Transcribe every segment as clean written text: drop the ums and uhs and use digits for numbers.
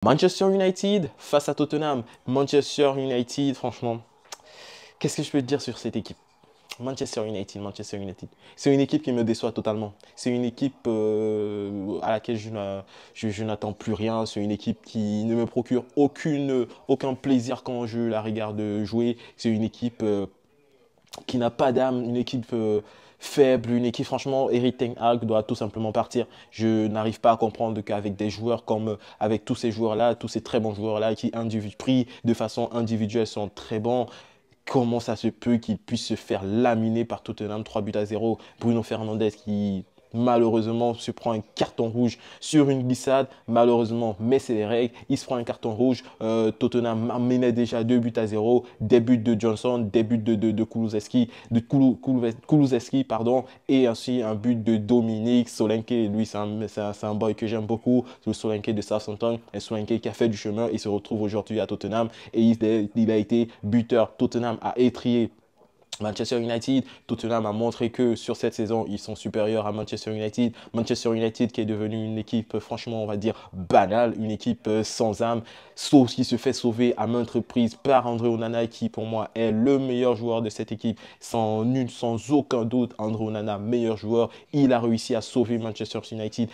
Manchester United face à Tottenham. Manchester United, franchement, qu'est-ce que je peux te dire sur cette équipe? Manchester United. C'est une équipe qui me déçoit totalement. C'est une équipe à laquelle je n'attends plus rien. C'est une équipe qui ne me procure aucun plaisir quand je la regarde jouer. C'est une équipe qui n'a pas d'âme, une équipe faible, une équipe, franchement, Erik ten Hag doit tout simplement partir. Je n'arrive pas à comprendre qu'avec des joueurs comme, avec tous ces joueurs-là, tous ces très bons joueurs-là qui, pris de façon individuelle, sont très bons, comment ça se peut qu'ils puissent se faire laminer par Tottenham 3 buts à 0. Bruno Fernandes qui malheureusement se prend un carton rouge sur une glissade, malheureusement, mais c'est les règles, il se prend un carton rouge. Tottenham menait déjà 2 buts à 0, des buts de Johnson, des buts de Kulusevski, pardon, et ainsi un but de Dominique Solanke. Lui, c'est un boy que j'aime beaucoup, le Solanke de Southampton, un Solanke qui a fait du chemin et se retrouve aujourd'hui à Tottenham, et il a été buteur. Tottenham a étrié Manchester United. Tottenham a montré que sur cette saison, ils sont supérieurs à Manchester United. Manchester United qui est devenu une équipe, franchement, on va dire banale, une équipe sans âme, sauf qui se fait sauver à maintes reprises par André Onana, qui pour moi est le meilleur joueur de cette équipe. Sans aucun doute, André Onana, meilleur joueur. Il a réussi à sauver Manchester United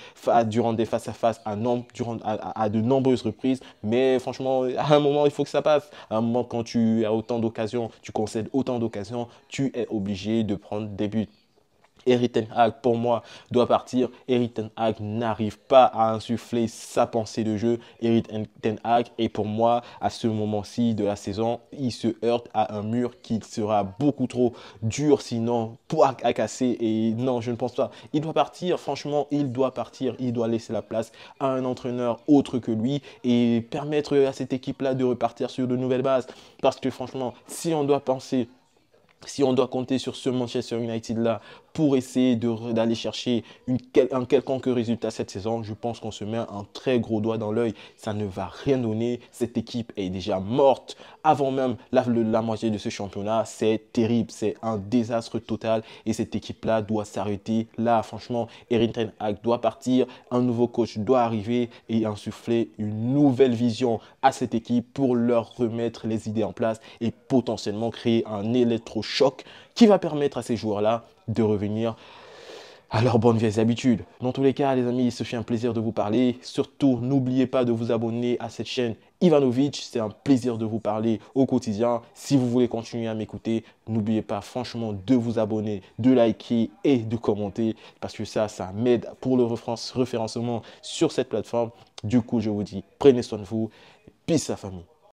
durant des face-à-face à de nombreuses reprises. Mais franchement, à un moment, il faut que ça passe. À un moment, quand tu as autant d'occasions, tu concèdes autant d'occasions, tu es obligé de prendre des buts. Erik ten Hag, pour moi, doit partir. Erik ten Hag n'arrive pas à insuffler sa pensée de jeu. Erik ten Hag, et pour moi, à ce moment-ci de la saison, il se heurte à un mur qui sera beaucoup trop dur, sinon à casser. Et non, je ne pense pas. Il doit partir, franchement, il doit partir. Il doit laisser la place à un entraîneur autre que lui et permettre à cette équipe-là de repartir sur de nouvelles bases. Parce que franchement, si on doit compter sur ce Manchester United-là pour essayer d'aller chercher un quelconque résultat cette saison, je pense qu'on se met un très gros doigt dans l'œil. Ça ne va rien donner. Cette équipe est déjà morte avant même la moitié de ce championnat. C'est terrible. C'est un désastre total. Et cette équipe-là doit s'arrêter. Là, franchement, Erik ten Hag doit partir. Un nouveau coach doit arriver et insuffler une nouvelle vision à cette équipe pour leur remettre les idées en place et potentiellement créer un électrochoc qui va permettre à ces joueurs-là de revenir à leurs bonnes vieilles habitudes. Dans tous les cas, les amis, ce fut un plaisir de vous parler. Surtout, n'oubliez pas de vous abonner à cette chaîne Ivanovic. C'est un plaisir de vous parler au quotidien. Si vous voulez continuer à m'écouter, n'oubliez pas franchement de vous abonner, de liker et de commenter parce que ça m'aide pour le référencement sur cette plateforme. Du coup, je vous dis, prenez soin de vous. Peace, la famille.